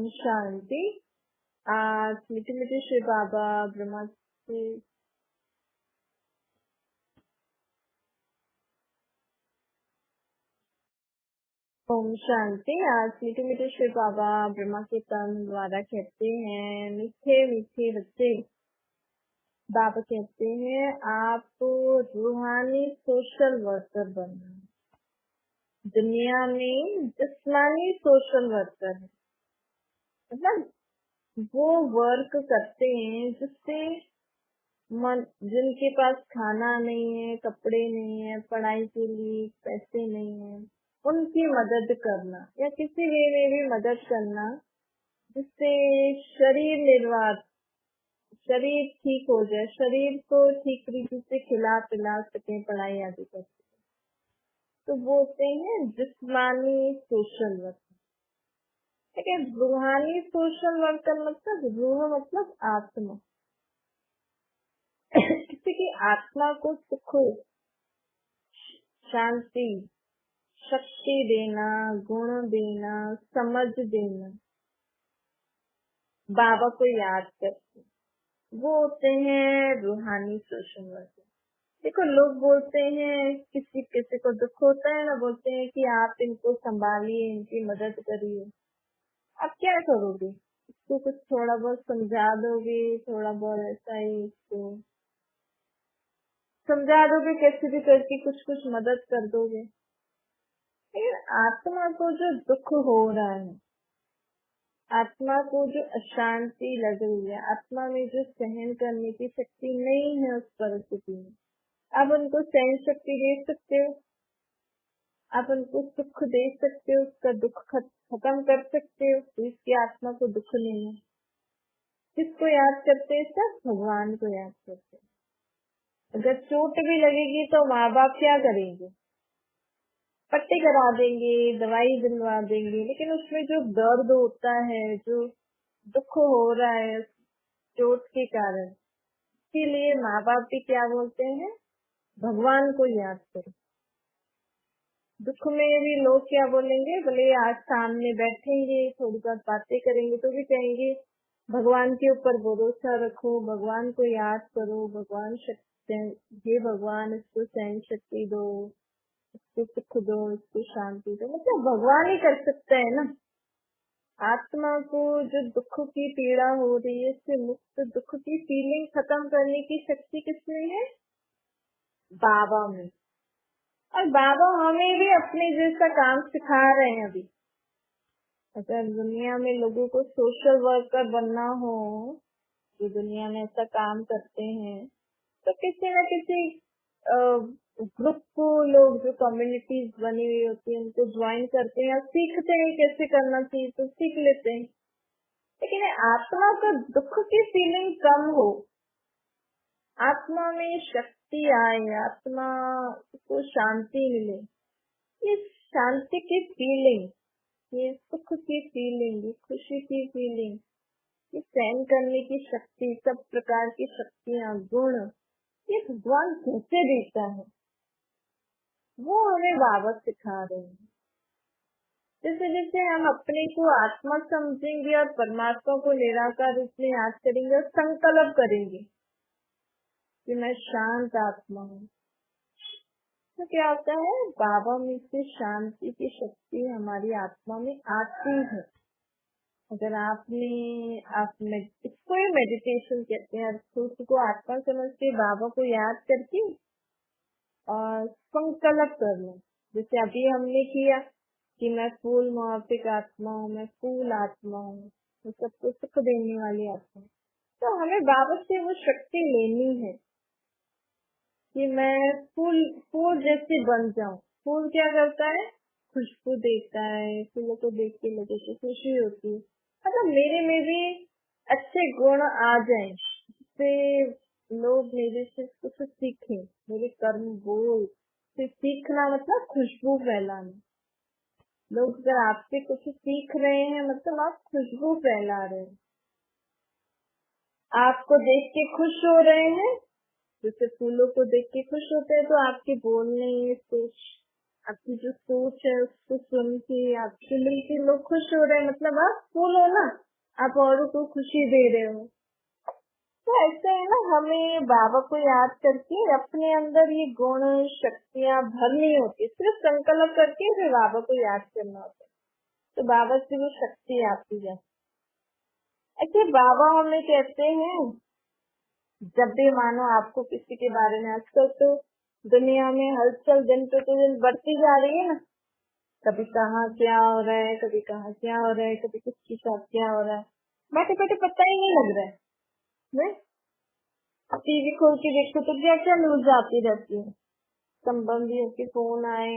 ओम शांति। आज मीठे मीठे श्री बाबा ब्रह्मा से ओम शांति। आज मीठे मीठे श्री बाबा ब्रह्मा के तन द्वारा कहते हैं, मीठे मीठे बच्चे, बाबा कहते हैं आपको रूहानी सोशल वर्कर बनना है। दुनिया में जिस्मानी सोशल वर्कर है, मतलब वो वर्क करते हैं जिससे जिनके पास खाना नहीं है, कपड़े नहीं है, पढ़ाई के लिए पैसे नहीं है, उनकी मदद करना या किसी वे में भी मदद करना जिससे शरीर ठीक हो जाए, शरीर को ठीक तरीके से खिला पिला सके, पढ़ाई आदि कर सके, तो बोलते हैं जिस्मानी सोशल वर्कर। ठीक है। रूहानी सोशल वर्कर मतलब रूह मतलब आत्मा। किसी की आत्मा को सुख, शांति, शक्ति देना, गुण देना, समझ देना, बाबा को याद करके, वो होते हैं रूहानी सोशल वर्कर। देखो, लोग बोलते हैं किसी किसी को दुख होता है ना, बोलते हैं कि आप इनको संभालिए, इनकी मदद करिए। आप क्या करोगे? इसको कुछ थोड़ा बहुत समझा दोगे, थोड़ा बहुत ऐसा ही इसको समझा दोगे, कैसे भी करके कुछ मदद कर दोगे। लेकिन आत्मा को जो दुख हो रहा है, आत्मा को जो अशांति लग रही है, आत्मा में जो सहन करने की शक्ति नहीं है उस परिस्थिति में, आप उनको सहन शक्ति दे सकते हो, आप उनको सुख दे सकते हो, उसका दुख खत्म कर सकते हो। तो इसकी आत्मा को दुख नहीं है। किसको याद करते हैं? सब भगवान को याद करते हैं। अगर चोट भी लगेगी तो माँ बाप क्या करेंगे? पट्टी करा देंगे, दवाई दिलवा देंगे, लेकिन उसमें जो दर्द होता है, जो दुख हो रहा है चोट के कारण, इसीलिए माँ बाप भी क्या बोलते हैं? भगवान को याद करो। दुख में भी लोग क्या बोलेंगे? बोले आज सामने बैठेंगे, थोड़ी बहुत बातें करेंगे तो भी कहेंगे भगवान के ऊपर भरोसा रखो, भगवान को याद करो, भगवान ये भगवान इसको सहन शक्ति दो, इसको सुख दो, इसको शांति दो। मतलब भगवान ही कर सकता है ना। आत्मा को जो दुख की पीड़ा हो रही है, इससे मुक्त, दुख की फीलिंग खत्म करने की शक्ति किसमें है? बाबा में। और बाबा हमें भी अपने जैसा काम सिखा रहे हैं अभी। अगर दुनिया में लोगों को सोशल वर्कर बनना हो, जो दुनिया में ऐसा काम करते हैं, तो किसी न किसी ग्रुप को, लोग जो कम्युनिटीज बनी हुई होती है, उनको ज्वाइन करते हैं, सीखते हैं कैसे करना चाहिए तो सीख लेते हैं। लेकिन आत्मा को दुख की फीलिंग कम हो, आत्मा में शक्ति आए, आत्मा को शांति मिले, ये शांति की फीलिंग, ये सुख की फीलिंग, ये खुशी की फीलिंग, ये सहन करने की शक्ति, सब प्रकार की शक्तियाँ, गुण, ये भगवान कैसे देता है, वो हमें बाबा सिखा रहे हैं। जैसे जैसे हम अपने को आत्मा समझेंगे और परमात्मा को निराकार रूप में याद करेंगे और संकल्प करेंगे कि मैं शांत आत्मा हूँ, तो क्या होता है? बाबा में से शांति की शक्ति हमारी आत्मा में आती है। अगर इसको ही मेडिटेशन कहते हैं, खुद को आत्मा समझ के बाबा को याद करके और संकल्प करना। जैसे अभी हमने किया कि मैं फूल मोहब्बत आत्मा हूँ, मैं फूल आत्मा हूँ, मैं सबको सुख देने वाली आत्मा हूँ। तो हमें बाबा से वो शक्ति लेनी है कि मैं फूल जैसे बन जाऊं। फूल क्या करता है? खुशबू देता है, फूलों को देख के लोगों को खुशी होती है। मतलब मेरे में भी अच्छे गुण आ जाए, जिससे लोग मेरे से कुछ सीखें, मेरे कर्म बोल से सीखना मतलब खुशबू फैलाना। लोग अगर आपसे कुछ सीख रहे हैं मतलब आप खुशबू फैला रहे हैं। आपको देख के खुश हो रहे हैं, जैसे फूलों को देख के खुश होते हैं, तो आपके बोलने, सोच, आपकी जो सोच है उसको सुन के आपसे मिलके लोग खुश हो रहे हैं, मतलब आप फूल हो ना, आप औरों को खुशी दे रहे हो। तो ऐसे है ना, हमें बाबा को याद करके अपने अंदर ये गुण शक्तियां भरनी होती, सिर्फ संकल्प करके फिर बाबा को याद करना होता है, तो बाबा से वो शक्ति आती है। ऐसे बाबा हमें कहते हैं, जब भी मानो आपको किसी के बारे में, आजकल तो दुनिया में हलचल दिन पे दिन बढ़ती जा रही है ना, कभी कहाँ क्या हो रहा है, कभी कहाँ क्या हो रहा है, कभी किसके साथ क्या हो रहा है, बैठे बैठे पता ही नहीं लग रहा है। नहीं? टीवी खोल के देखो तो क्या क्या न्यूज आती रहती है, संबंधियों के फोन आए,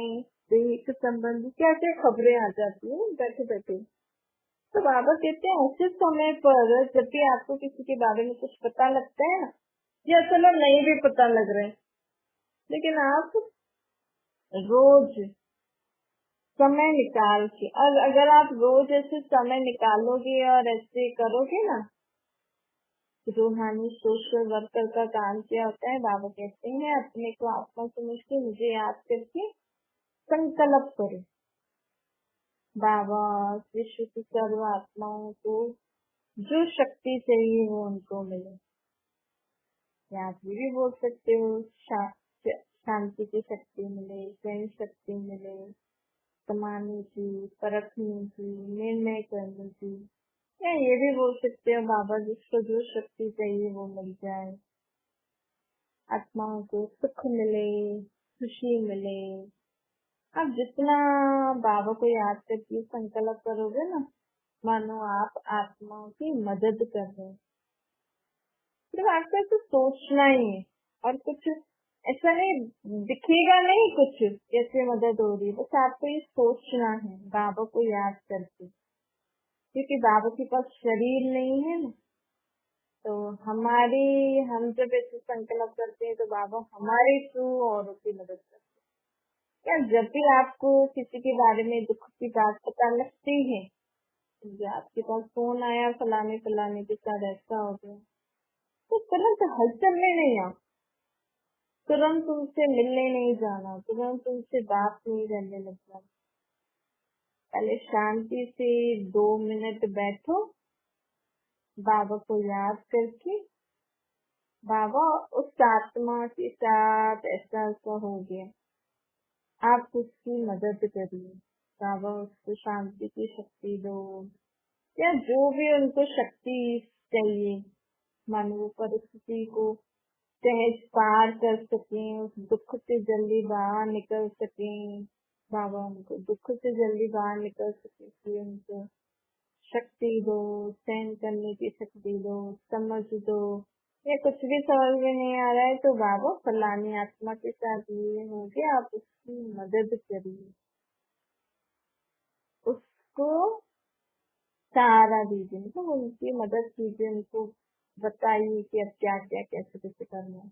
देश संबंधी क्या क्या खबरें आ जाती है बैठे बैठे। तो बाबा कहते हैं ऐसे समय पर जब भी आपको किसी के बारे में कुछ पता लगता है ना, या चलो नहीं भी पता लग रहा है, लेकिन आप रोज समय निकाल के, और अगर आप रोज ऐसे समय निकालोगे और ऐसे करोगे ना, रूहानी सोशल वर्कर का काम क्या होता है, बाबा कहते हैं अपने को आत्मा समझ के मुझे याद करके संकल्प करो, बाबा विश्व की सर्व आत्माओं को जो शक्ति चाहिए वो उनको मिले। या आप ये भी बोल सकते हो शांति की शक्ति मिले, प्रेम शक्ति मिले, समाने की, परखने की, निर्णय करने की। या ये भी बोल सकते हो बाबा जिसको जो शक्ति चाहिए वो मिल जाए, आत्माओं को सुख मिले, खुशी मिले। आप जितना बाबा को याद करके संकल्प करोगे ना, मानो आप आत्माओं की मदद कर रहे हैं। सिर्फ आपको ऐसे सोचना ही है, और कुछ ऐसा नहीं दिखेगा नहीं कुछ कैसे मदद हो रही है, बस आपको ये सोचना है बाबा को याद करके, क्योंकि बाबा के पास शरीर नहीं है ना, तो हम जब ऐसे संकल्प करते हैं तो बाबा हमारे थ्रू औरों की मदद करते हैं। या जब भी आपको किसी के बारे में दुख की बात पता लगती है, आपके पास फोन आया फलाने फलाने के साथ ऐसा हो गया, तो तुरंत हलचल में नहीं आओ, तुरंत उनसे मिलने नहीं जाना, तुरंत उनसे बात नहीं करने लग जाना। पहले शांति से 2 मिनट बैठो, बाबा को याद करके, बाबा उस आत्मा के साथ ऐसा ऐसा हो गया, आप उसकी मदद करिए, बाबा उसको शांति की शक्ति दो, या जो भी उनको शक्ति चाहिए, मानो वो परिस्थिति को सहज पार कर सकें, उस दुख से जल्दी बाहर निकल सकें, बाबा उनको दुख से जल्दी बाहर निकल सके, कि उनको शक्ति दो, सहन करने की शक्ति दो, समझ दो। या कुछ भी समझ में नहीं आ रहा है तो बाबा फलानी आत्मा के साथ ये हो गया, आप उसकी मदद करिए, उसको सहारा दीजिए, मतलब उनकी मदद कीजिए, उनको बताइए कि अब क्या क्या कैसे कैसे करना है।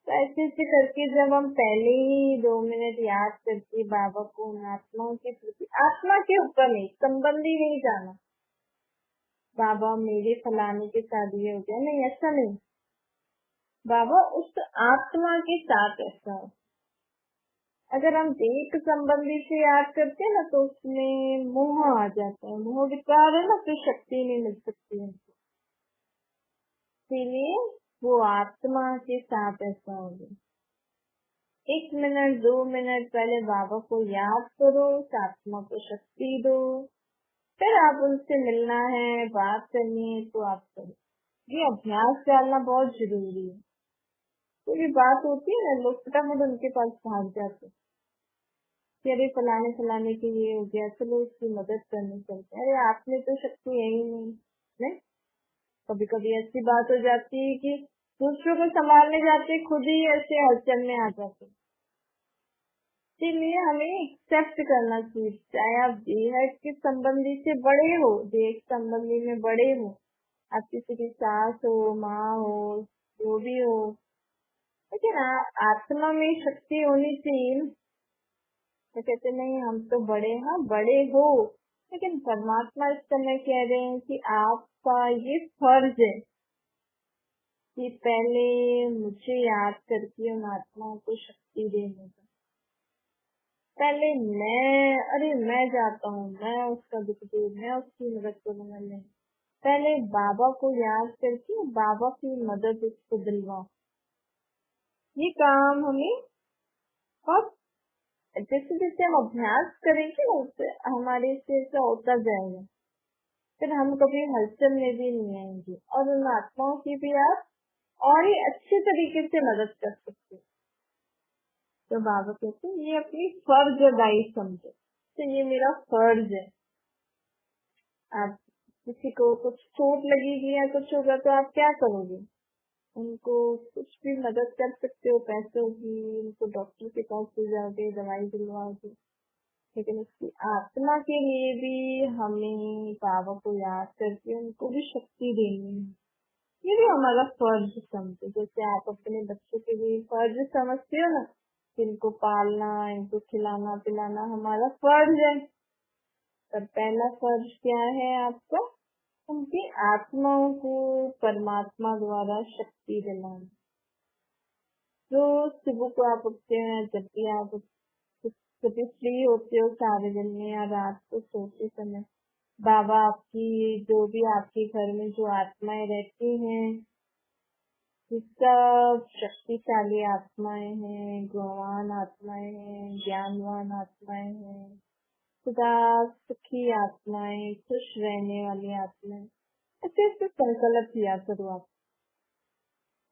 तो ऐसे ऐसे करके जब हम पहले ही 2 मिनट याद करके बाबा को उन आत्माओं के प्रति, आत्मा के ऊपर नहीं, संबंधी नहीं जाना, बाबा मेरे फलाने के साथ ये हो गया, नहीं ऐसा नहीं, बाबा उस आत्मा के साथ ऐसा हो। अगर हम देह संबंधी से याद करते हैं ना, तो उसमें मोह आ जाता है, मोह विकार है ना, तो शक्ति नहीं मिल सकती हमको, इसीलिए वो आत्मा के साथ ऐसा हो गया। 1 मिनट 2 मिनट पहले बाबा को याद करो, उस आत्मा को शक्ति दो, फिर आप उनसे मिलना है, बात करनी है तो आप करो। ये अभ्यास डालना बहुत जरूरी है। कोई बात होती है ना, लोग फटाफट उनके पास भाग जाते, अरे फलाने फलाने के ये हो गया, चलो उसकी मदद करनी चलते, अरे आप में तो शक्ति है ही नहीं। कभी कभी ऐसी बात हो जाती है कि दूसरों को संभालने जाते खुद ही ऐसे हलचल में आ जाते। इसीलिए हमें एक्सेप्ट करना चाहिए, चाहे आप बेहद के संबंधी से बड़े हो, देश संबंधी में बड़े हो, आप किसी की सास हो, माँ हो, जो भी हो, लेकिन आत्मा में शक्ति होनी चाहिए ना। तो कहते नहीं हम तो बड़े, हाँ बड़े हो, लेकिन परमात्मा इस समय कह रहे हैं कि आपका ये फर्ज है कि पहले मुझे याद करके उन आत्माओं को शक्ति देने का। पहले मैं जाता हूँ, मैं उसका दुख दूर, मैं उसकी मदद करूंगा। नहीं, पहले बाबा को याद करके बाबा की मदद उसको दिलवाओ। ये काम हमें, और जैसे जैसे हम अभ्यास करेंगे उससे हमारे से ऐसा होता जाएगा, फिर हम कभी हलचल में भी नहीं आएंगे और उन आत्माओं की भी आप और ही अच्छे तरीके से मदद कर सकते हैं। तो बाबा कहते हैं ये अपनी फर्जदाई समझो, तो ये मेरा फर्ज है। आप किसी को कुछ चोट लगेगी या कुछ होगा तो आप क्या करोगे? उनको कुछ भी मदद कर सकते हो, पैसों की, उनको डॉक्टर के पास ले जाओगे, दवाई दिलवाओगे, लेकिन उसकी आत्मा के लिए भी हमें बाबा को याद करके उनको भी शक्ति देनी है। ये भी हमारा फर्ज समझो, जैसे आप अपने बच्चों के लिए फर्ज समझते हो ना, इनको पालना, इनको खिलाना पिलाना हमारा फर्ज है। पर पहला फर्ज क्या है आपका? उनकी आत्माओं को परमात्मा द्वारा शक्ति दिलाना। जो सुबह को आप उठते हैं, जब भी आप कभी फ्री होते हो सारे दिन में या रात को सोते समय, बाबा आपकी जो भी आपके घर में जो आत्माएं रहती हैं, सब शक्तिशाली आत्माएं हैं, गुणवान आत्माएं हैं, ज्ञानवान आत्माएं हैं, सदा सुखी आत्माएं, खुश रहने वाली आत्माएं। ऐसे ऐसे संकल्प किया करो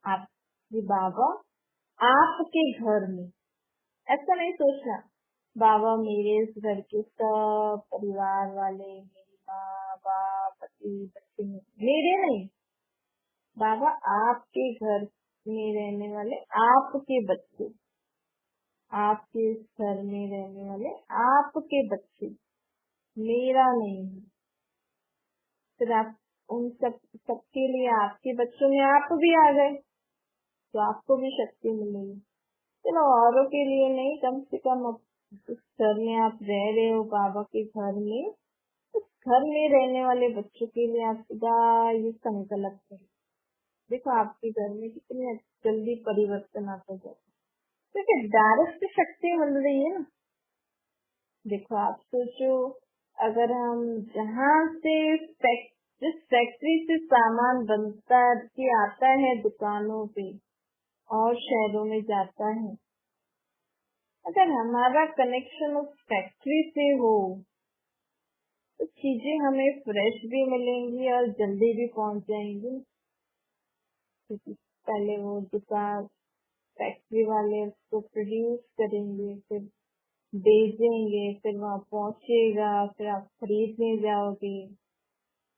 आप ये बाबा आपके घर में। ऐसा नहीं सोचना बाबा मेरे इस घर के सब परिवार वाले, मेरी माँ बाप पति बच्चे मेरे नहीं, बाबा आपके घर में रहने वाले आपके बच्चे, आपके इस घर में रहने वाले आपके बच्चे, मेरा नहीं है। फिर आप उन सबके लिए आपके बच्चों में आप भी आ गए तो आपको भी शक्ति मिलेगी। चलो औरों के लिए नहीं, कम से कम उस घर में आप रह रहे हो बाबा के घर में, उस घर में रहने वाले बच्चों के लिए आप सदा ये संकल्प करें। देखो आपके घर में कितने जल्दी परिवर्तन आता जाता है, क्योंकि डायरेक्ट शक्ति मिल रही है ना। देखो आप सोचो, अगर हम जहाँ से जिस फैक्ट्री से सामान बनता के आता है दुकानों पे और शहरों में जाता है, अगर हमारा कनेक्शन उस फैक्ट्री से हो तो चीजें हमें फ्रेश भी मिलेंगी और जल्दी भी पहुंच जाएंगी। क्योंकि पहले वो दुकान फैक्ट्री वाले उसको प्रोड्यूस करेंगे, फिर भेजेंगे, फिर वहाँ पहुंचेगा, फिर आप खरीदने जाओगे।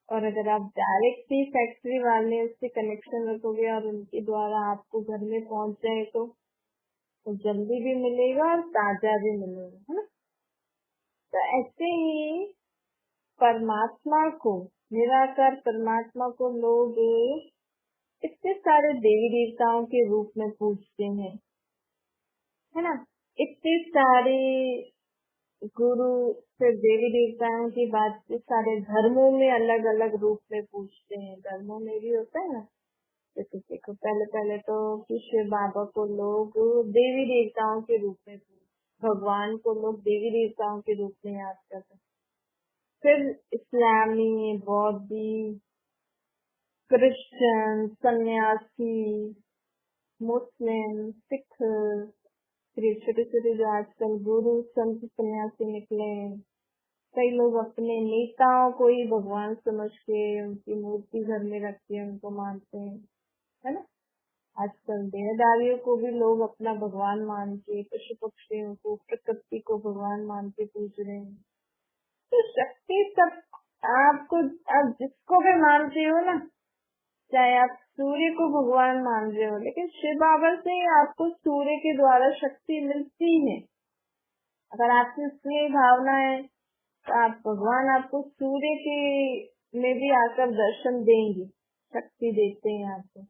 और अगर आप डायरेक्ट ही फैक्ट्री वाले से कनेक्शन रखोगे और उनके द्वारा आपको घर में पहुंच जाए तो जल्दी भी मिलेगा और ताजा भी मिलेगा, है ना। तो ऐसे ही परमात्मा को, निराकार परमात्मा को लोग इतने सारे देवी देवताओं के रूप में पूजते हैं, है ना। इतने सारे गुरु, फिर देवी देवताओं की बात से सारे धर्मों में अलग अलग रूप में पूजते हैं। धर्मों में भी होता है ना, जैसे देखो पहले पहले तो शिव बाबा को लोग देवी देवताओं के रूप में, भगवान को लोग देवी देवताओं के रूप में याद करते। फिर इस्लामी, बौद्धी, क्रिश्चियन, सन्यासी, मुस्लिम, सिख, फिर छोटे छोटे जो आजकल गुरु संत सन्यासी निकले हैं, कई लोग अपने नेताओं को ही भगवान समझ के उनकी मूर्ति घर में रख के उनको मानते हैं, है ना। आजकल देहदारियों को भी लोग अपना भगवान मान के, पशु पक्षियों को, प्रकृति को भगवान मान के पूज रहे हैं। तो शक्ति सब आपको, आप जिसको भी मानते हो ना, चाहे आप सूर्य को भगवान मान रहे हो, लेकिन शिव बाबा से आपको सूर्य के द्वारा शक्ति मिलती है। अगर आपकी उसमें भावना है तो आप भगवान आपको सूर्य के में भी आकर दर्शन देंगे, शक्ति देते हैं आपको।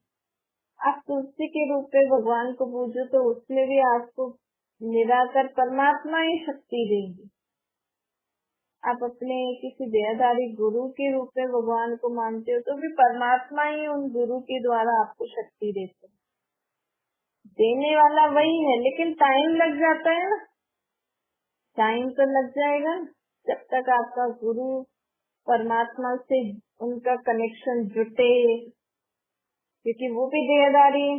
आप तुलसी के रूप में भगवान को पूजो तो उसमें भी आपको निराकार परमात्मा ही शक्ति देंगे। आप अपने किसी देहधारी गुरु के रूप में भगवान को मानते हो तो भी परमात्मा ही उन गुरु के द्वारा आपको शक्ति देते हैं। देने वाला वही है, लेकिन टाइम लग जाता है ना। टाइम तो लग जाएगा जब तक आपका गुरु परमात्मा से उनका कनेक्शन जुटे, क्योंकि वो भी देहदारी है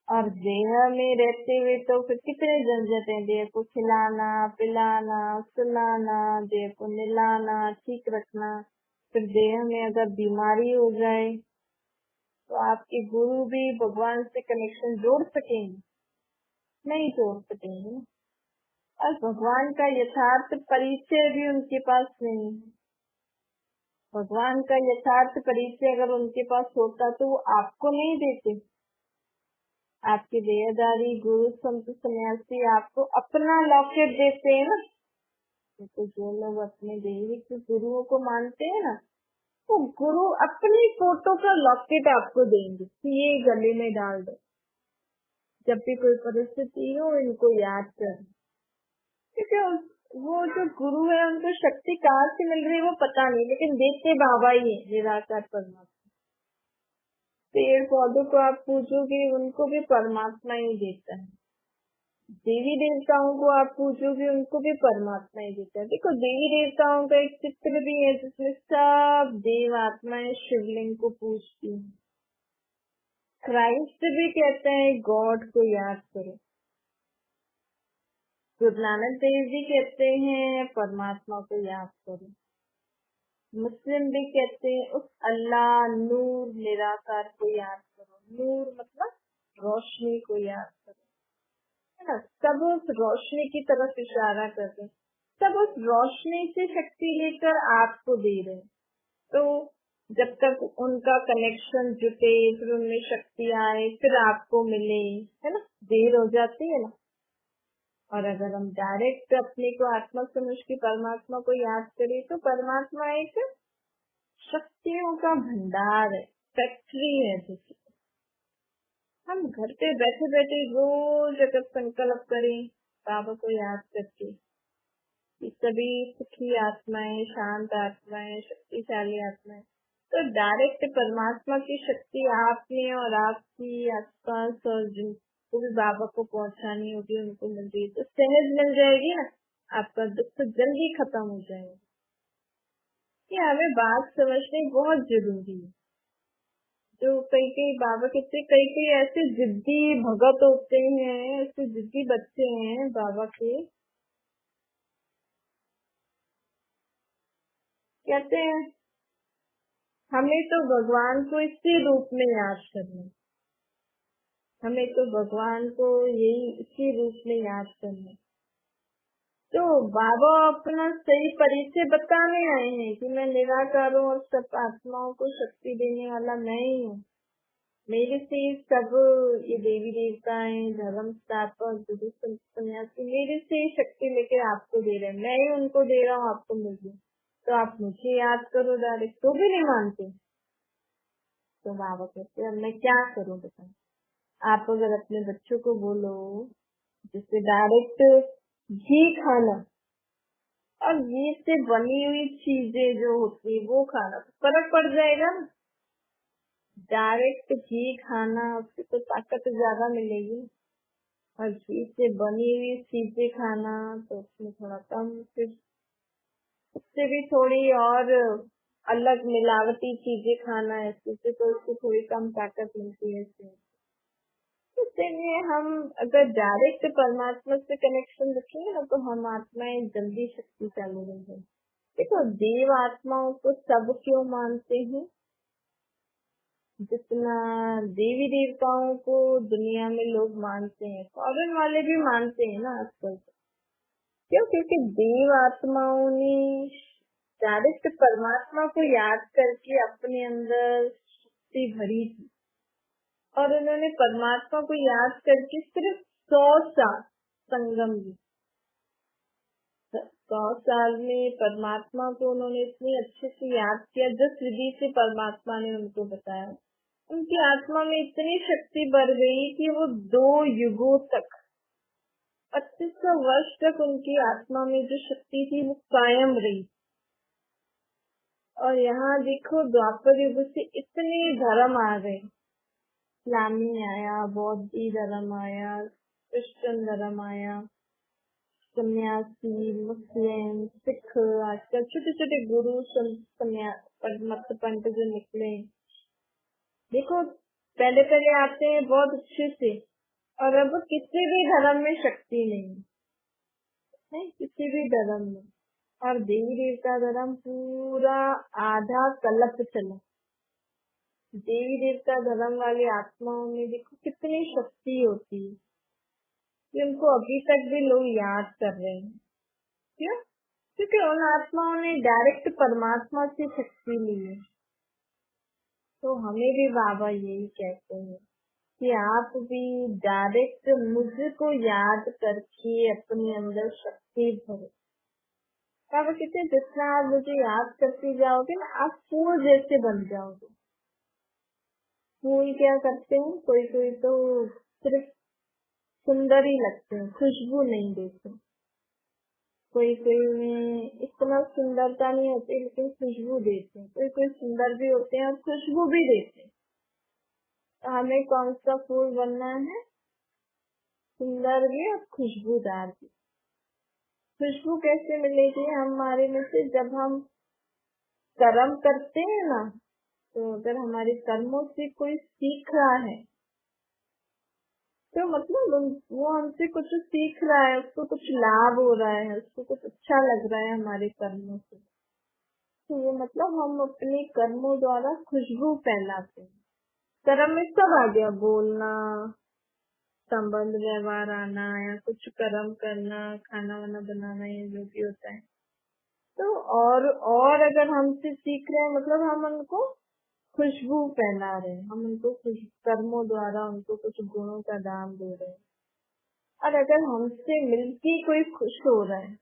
और देह में रहते हुए तो फिर कितने झंझट हैं। देह को खिलाना पिलाना सुलाना, देह को नहलाना ठीक रखना। फिर देह में अगर बीमारी हो जाए तो आपके गुरु भी भगवान से कनेक्शन जोड़ सकेंगे? नहीं जोड़ सकेंगे ना। और भगवान का यथार्थ परिचय भी उनके पास नहीं है। भगवान का यथार्थ परिचय अगर उनके पास होता तो वो आपको नहीं देते। आपके देहदारी गुरु संत सन्यासी आपको अपना लॉकेट देते हैं ना। तो जो लोग अपने दैविक गुरुओं को मानते हैं ना, वो गुरु अपनी फोटो का लॉकेट आपको देंगे कि ये गले में डाल दो, जब भी कोई परिस्थिति हो इनको याद कर। क्योंकि वो जो गुरु है उनको शक्ति कहाँ से मिल रही है वो पता नहीं, लेकिन देखते बाबा ही है, निराकार परमात्मा। पेड़ पौधों को आप पूछोगे उनको भी परमात्मा ही देता है। देवी देवताओं को आप पूछोगे उनको भी परमात्मा ही देता है। देखो देवी देवताओं का एक चित्र भी है जिसमें सब देव आत्माएं शिवलिंग को पूजती हैं। क्राइस्ट भी कहते हैं गॉड को याद करो। गुरु नानक देव जी कहते हैं परमात्मा को याद करो। मुस्लिम भी कहते हैं उस अल्लाह नूर निराकार को याद करो। नूर मतलब रोशनी को याद करो, है ना। सब उस रोशनी की तरफ इशारा कर रहे हैं। सब उस रोशनी से शक्ति लेकर आपको दे रहे हैं। तो जब तक उनका कनेक्शन जुटे, फिर उनमें शक्ति आए, फिर आपको मिले, है ना, देर हो जाती है ना। और अगर हम डायरेक्ट अपने को आत्मा समझ के परमात्मा को याद करें तो परमात्मा एक शक्तियों का भंडार है, फैक्ट्री है। जैसे हम घर पे बैठे बैठे रोज अगर संकल्प करें बाबा को याद करके कि सभी सुखी आत्माएं, शांत आत्माएं, शक्तिशाली आत्माएं, तो डायरेक्ट परमात्मा की शक्ति आप में और आपकी आसपास और जिनको भी बाबा को पहुंचानी होगी उनको मिल रही है तो सहज मिल जाएगी ना। आपका दुख तो जल्दी खत्म हो जाएगा। ये हमें बात समझनी बहुत जरूरी है। जो कई बाबा कहते, कई ऐसे जिद्दी भगत होते हैं, ऐसे जिद्दी बच्चे हैं बाबा के, कहते हैं हमें तो भगवान को इसी रूप में याद करना, हमें तो भगवान को यही इसी रूप में याद करना। तो बाबा अपना सही परिचय बताने आए हैं कि मैं निराकार हूँ और सब आत्माओं को शक्ति देने वाला मैं ही हूँ। मेरे से सब ये देवी देवताएं, धर्म स्थापक, गुरु संत सन्यासी मेरे से ही शक्ति लेकर आपको दे रहे हैं। मैं ही उनको दे रहा हूँ, आपको मिल रही। तो आप मुझे याद करो डायरेक्ट, तो भी नहीं मानते। तो बाबा कहते हैं मैं क्या करूँ बताओ। आप अगर अपने बच्चों को बोलो जिससे डायरेक्ट घी खाना और घी से बनी हुई चीजें जो होती है वो खाना, तो फर्क पड़ जाएगा ना। डायरेक्ट घी खाना उससे तो ताकत ज्यादा मिलेगी और घी से बनी हुई चीजें खाना तो उसमें थोड़ा कम, फिर उससे भी थोड़ी और अलग मिलावटी चीजें खाना है उससे तो उसको थोड़ी कम ताकत मिलती है। इसलिए हम अगर डायरेक्ट परमात्मा से कनेक्शन रखेंगे ना तो हम आत्माएं जल्दी शक्तिशाली बन जाएंगे। देखो देव आत्माओं को सब क्यों मानते हैं, जितना देवी देवताओं को दुनिया में लोग मानते हैं, फॉरेन वाले भी मानते हैं ना आजकल। क्यों? क्योंकि देव आत्माओं ने डायरेक्ट परमात्मा को याद करके अपने अंदर शक्ति भरी थी और उन्होंने परमात्मा को याद करके सिर्फ 100 साल संगम ली। 100 साल में परमात्मा को उन्होंने इतनी अच्छे से याद किया जिस विधि से परमात्मा ने उनको बताया। उनकी आत्मा में इतनी शक्ति बढ़ गई कि वो 2 युगों तक 2500 वर्ष तक उनकी आत्मा में जो शक्ति थी वो कायम रही। और यहाँ देखो द्वापर युग से इतने धर्म आ गए, इस्लामी आया, बौद्ध धर्म आया, क्रिश्चियन धर्म आया, सन्यासी, मुस्लिम, सिख, आजकल छोटे छोटे गुरु मत पंडित जो निकले, देखो पहले पहले आते हैं बहुत अच्छे से, और अब किसी भी धर्म में शक्ति नहीं है, किसी भी धर्म में। और देवी देवता धर्म पूरा आधा कल्प चला। देवी देवता धर्म वाली आत्माओं में देखो कितनी शक्ति होती है, कि उनको अभी तक भी लोग याद कर रहे हैं। क्यों? क्योंकि उन आत्माओं ने डायरेक्ट परमात्मा से शक्ति ली है। तो हमें भी बाबा यही कहते हैं कि आप भी डायरेक्ट मुझको याद करके अपने अंदर शक्ति भरो। बाबा कहते हैं जितना आप मुझे याद करते जाओगे ना, आप फूल जैसे बन जाओगे। फूल क्या करते हैं, कोई कोई तो सिर्फ सुंदर ही लगते हैं, खुशबू नहीं देते। कोई कोई में इतना सुंदरता नहीं होती लेकिन खुशबू देते हैं। कोई कोई सुंदर भी होते हैं और खुशबू भी देते हैं। तो हमें कौन सा फूल बनना है? सुंदर भी और खुशबूदार भी। खुशबू कैसे मिलेगी हमारे में से? जब हम कर्म करते हैं ना, तो अगर हमारे कर्मों से कोई सीख रहा है, तो मतलब वो हमसे कुछ सीख रहा है, उसको कुछ लाभ हो रहा है, उसको कुछ अच्छा लग रहा है हमारे कर्मों से, तो ये मतलब हम अपने कर्मों द्वारा खुशबू फैलाते हैं। कर्म में सब आ गया, बोलना, संबंध व्यवहार आना, या कुछ कर्म करना, खाना वाना बनाना, ये जो भी होता है। तो और अगर हमसे सीख रहे हैं मतलब हम उनको खुशबू फैला रहे हैं, हम उनको कर्मों द्वारा उनको कुछ गुणों का दान दे रहे हैं। और अगर हमसे मिलके कोई खुश हो रहा है,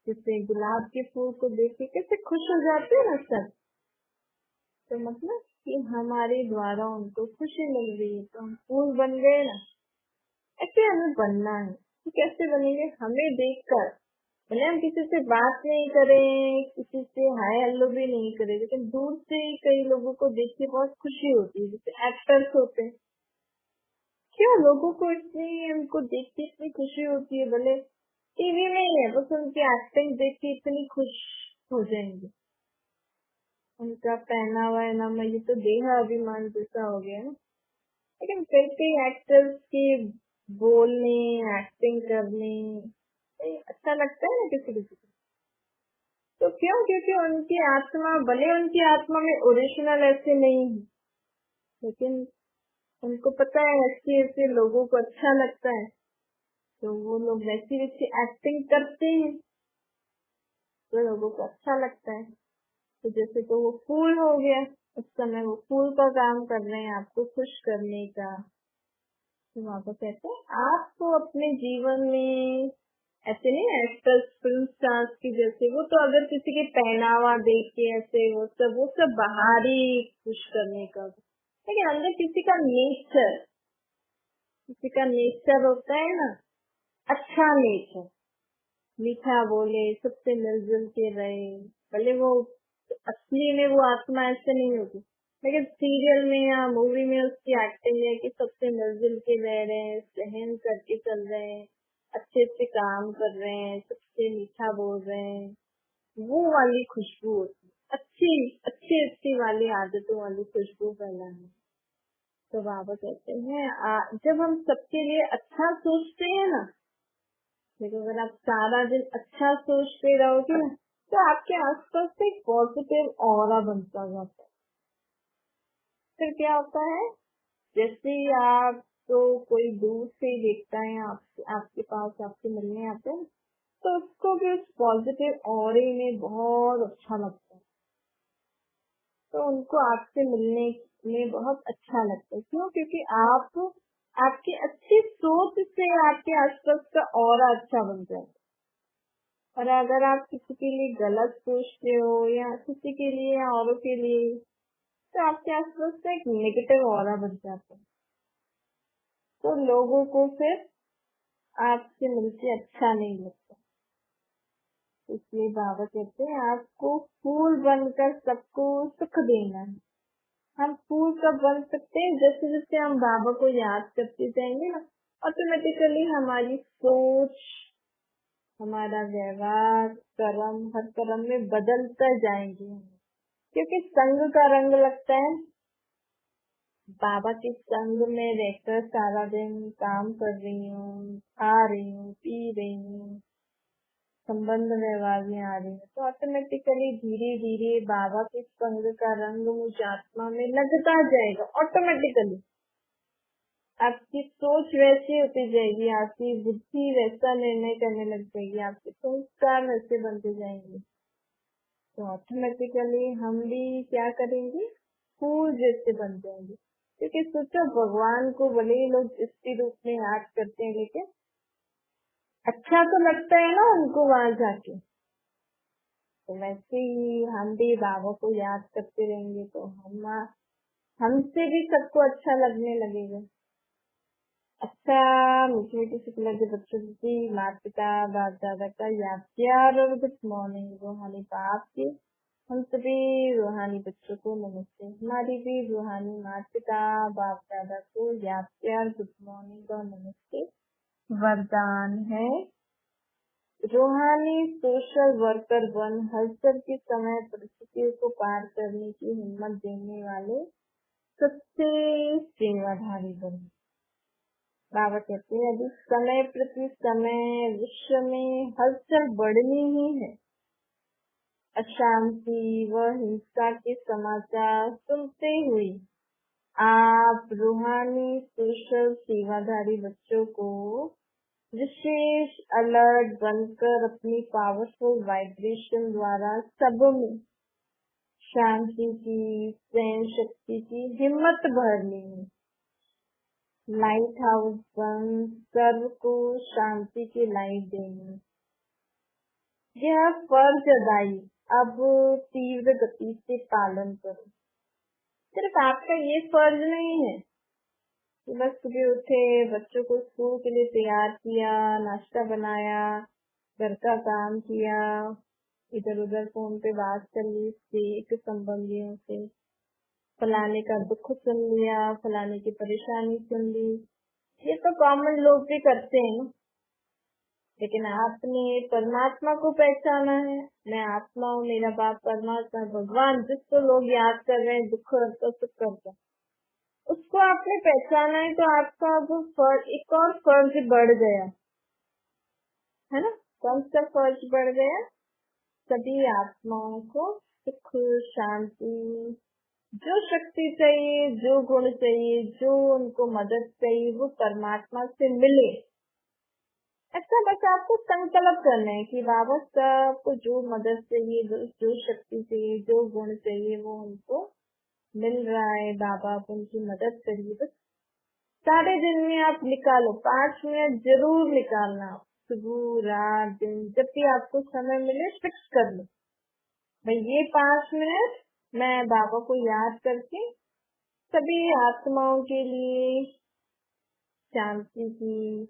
जैसे गुलाब के फूल को देख के कैसे खुश हो जाते हैं ना सब, तो मतलब कि हमारे द्वारा उनको खुशी मिल रही है, तो हम फूल बन गए ना। ऐसे हमें बनना है। तो कैसे बनेंगे? हमें देखकर, भले हम किसी से बात नहीं करें, किसी से हाय हेलो भी नहीं करें, लेकिन दूर से ही कई लोगों को देख के बहुत खुशी होती है। जैसे एक्टर्स होते हैं, क्यों लोगों को इतनी, उनको देख के इतनी खुशी होती है, भले टीवी में ही है, बस उनकी एक्टिंग देख के इतनी खुश हो जाएंगे। उनका पहनावा है ना, ये तो देह अभिमान जैसा हो गया ना। लेकिन फिर कई एक्टर्स के बोलने, एक्टिंग करने अच्छा लगता है ना किसी किसी को। तो क्यों? क्योंकि उनकी आत्मा, भले उनकी आत्मा में ओरिजिनल ऐसे नहीं है, लेकिन उनको पता है ऐसे ऐसे लोगों को अच्छा लगता है, तो वो लोग वैसी वैसी एक्टिंग करते हैं, तो लोगों को अच्छा लगता है। तो जैसे तो वो फूल हो गया, उस समय वो फूल का काम कर रहे हैं आपको खुश करने का। तो वहाँ पर कहते हैं आपको अपने जीवन में ऐसे नहीं, एक्टर्स फिल्म स्टार्स की जैसे, वो तो अगर किसी के पहनावा देख के ऐसे वो सब बाहरी खुश करने का, लेकिन अंदर किसी का नेचर होता है ना, अच्छा नेचर, मीठा बोले, सबसे मिलजुल के रहे, भले वो असली में वो आत्मा ऐसे नहीं होगी, लेकिन सीरियल में या मूवी में उसकी एक्टिंग है कि सबसे मिलजुल के रह रहे हैं, सहन करके चल रहे हैं, अच्छे से काम कर रहे हैं, सबसे मीठा बोल रहे हैं, वो वाली खुशबू होती है, अच्छी अच्छी वाली आदतों वाली खुशबू फैलाना। तो बाबा कहते हैं जब हम सबके लिए अच्छा सोचते हैं ना, लेकिन अगर आप सारा दिन अच्छा सोचते रहोगे ना, तो आपके आसपास से एक पॉजिटिव ऑरा बनता जाता है। फिर क्या होता है, जैसे ही आप तो कोई दूर से देखता है, आपके पास आपसे मिलने आते हैं, तो उसको भी उस पॉजिटिव ऑरे में बहुत अच्छा लगता है, तो उनको आपसे मिलने में बहुत अच्छा लगता है। क्यों? क्योंकि आपकी अच्छी सोच से आपके आसपास का ऑरा अच्छा बन जाता है। और अगर आप किसी के लिए गलत सोचते हो या किसी के लिए या औरों के लिए, तो आपके आसपास से एक नेगेटिव ऑरा बन जाता है, तो लोगों को फिर आपसे मिलके अच्छा नहीं लगता। इसलिए बाबा कहते हैं आपको फूल बनकर सबको सुख देना है। हम फूल कब बन सकते हैं? जैसे जैसे हम बाबा को याद करते जाएंगे ना, ऑटोमेटिकली हमारी सोच हमारा व्यवहार, कर्म, हर कर्म में बदलता जाएंगे हम, क्योंकि संग का रंग लगता है। बाबा के संग में रहकर सारा दिन काम कर रही हूँ, खा रही हूँ, पी रही हूँ, संबंध व्यवहार में आ रही हूँ, तो ऑटोमेटिकली धीरे धीरे बाबा के संग का रंग मुझ आत्मा में लगता जाएगा। ऑटोमेटिकली आपकी सोच वैसी होती जाएगी, आपकी बुद्धि वैसा निर्णय करने लग जाएगी, आपके संस्कार वैसे बनते जाएंगे, तो ऑटोमेटिकली हम भी क्या करेंगे, फूल जैसे बन जाएंगे। क्योंकि सोचो, भगवान को भले ही लोग इसी रूप में याद करते हैं, लेकिन अच्छा तो लगता है ना उनको वहां जाके। तो वैसे ही हम भी बाबा को याद करते रहेंगे तो हमसे भी सबको अच्छा लगने लगेगा। अच्छा, मीठी मीठी शुक्ला के बच्चों की माता पिता बाप दादा का याद प्यार और गुड मॉर्निंग रूहानी बाप के हम सभी रूहानी बच्चों को नमस्ते। हमारी भी रूहानी माता पिता बाप दादा को याद प्यार गुड मॉर्निंग और नमस्ते। वरदान है, रूहानी सोशल वर्कर बन हलचल के समय परिस्थितियों को पार करने की हिम्मत देने वाले सबसे सेवाधारी बन। बाबा कहते हैं, अभी समय प्रति समय विश्व में हलचल बढ़नी ही है। अशांति व हिंसा के समाचार सुनते हुए आप रूहानी सोशल सेवाधारी बच्चों को विशेष अलर्ट बनकर अपनी पावरफुल वाइब्रेशन द्वारा सब में शांति की, सहन शक्ति की हिम्मत भरनी है। लाइट हाउस बन सर्व को शांति की लाइट देनी, यह फर्ज अदाई अब तीव्र गति से पालन करो। सिर्फ आपका ये फर्ज नहीं है कि बस सुबह उठे, बच्चों को स्कूल के लिए तैयार किया, नाश्ता बनाया, घर का काम किया, इधर उधर फोन पे बात कर ली एक संबंधियों से, फलाने का दुख सुन लिया, फलाने की परेशानी सुन ली, ये तो कॉमन लोग भी करते हैं ना। लेकिन आपने परमात्मा को पहचाना है, मैं आत्मा हूँ, मेरा बाप परमात्मा भगवान, जिसको लोग याद कर रहे हैं, दुख करता सुख करता, उसको आपने पहचाना है, तो आपका अब एक और फर्ज बढ़ गया है ना। कौन सा फर्ज बढ़ गया? सभी आत्माओं को सुख, शांति, जो शक्ति चाहिए, जो गुण चाहिए, जो उनको मदद चाहिए, वो परमात्मा से मिले। ऐसा बस आपको संकल्प करना है कि बाबा सबको जो मदद चाहिए, जो शक्ति चाहिए, जो गुण चाहिए, वो उनको मिल रहा है। बाबा आप उनकी मदद करिए। बस सारे दिन में आप निकालो, 5 मिनट जरूर निकालना। सुबह, रात, दिन, जब भी आपको समय मिले फिक्स कर लो, भाई ये 5 मिनट मैं बाबा को याद करके सभी आत्माओं के लिए शांति की,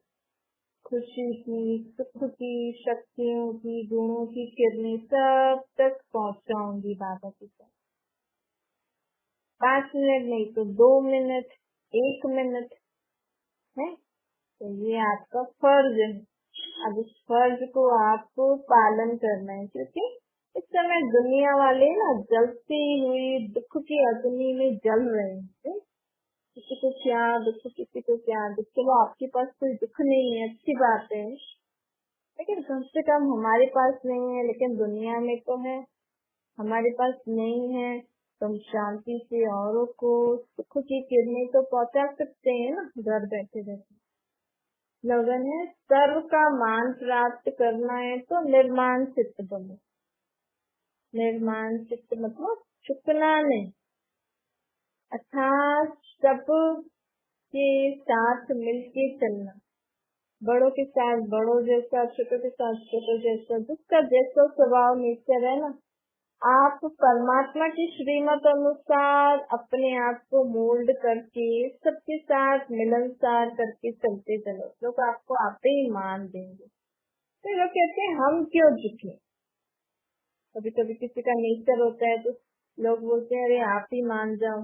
खुशी की, सुख की, शक्तियों की, गुणों की किरणें सब तक पहुंचाऊंगी बाबा के साथ। 5 मिनट नहीं तो 2 मिनट, 1 मिनट है, तो ये आपका फर्ज है। अब इस फर्ज को आपको पालन करना है, क्योंकि इस समय दुनिया वाले ना जलती हुई दुख की अग्नि में जल रहे हैं। किसी को क्या दुख, किसी को क्या दुख। चलो आपके पास कोई दुख नहीं है, अच्छी बात है, लेकिन कम से कम हमारे पास नहीं है, लेकिन दुनिया में तो है। हमारे पास नहीं है तो हम शांति से औरों को सुख की किरणें तो पहुंचा सकते हैं ना, घर बैठे बैठे। लोगन है, सर्व का मान प्राप्त करना है तो निर्माण चित्त बनो। निर्माण चित्त मतलब चुकना नहीं, अर्थात सब के साथ मिलके चलना। बड़ों के साथ बड़ों जैसा, छोटों के साथ छोटों जैसा, जिसका जैसा स्वभाव नेचर है ना, आप परमात्मा की श्रीमत अनुसार अपने आप को मोल्ड करके सबके साथ मिलनसार करके चलते चलो, लोग आपको आपे ही मान देंगे। तो लोग कहते हैं हम क्यों झुके। कभी कभी किसी का नेचर होता है तो लोग बोलते हैं अरे आप ही मान जाओ।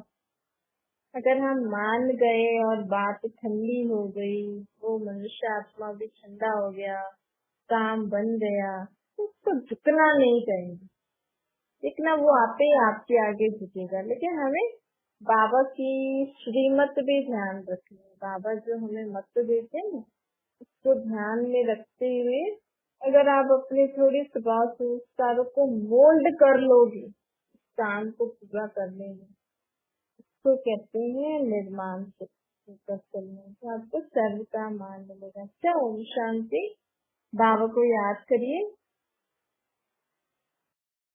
अगर हम मान गए और बात ठंडी हो गई, वो मनुष्य आत्मा भी ठंडा हो गया, काम बन गया तो उसको झुकना नहीं चाहिए। देखना वो आपे ही आपके आगे झुकेगा। लेकिन हमें बाबा की श्रीमत भी ध्यान रखनी है। बाबा जो हमें मत देते हैं ना, उसको ध्यान में रखते हुए अगर आप अपने थोड़ी स्वभाव संस्कारों को मोल्ड कर लोगे काम को पूरा करने में, उसको कहते हैं निर्माण शक्ति का चलना। तो आपको सर्व का मान मिलेगा। क्या ओम शांति। बाबा को याद करिए।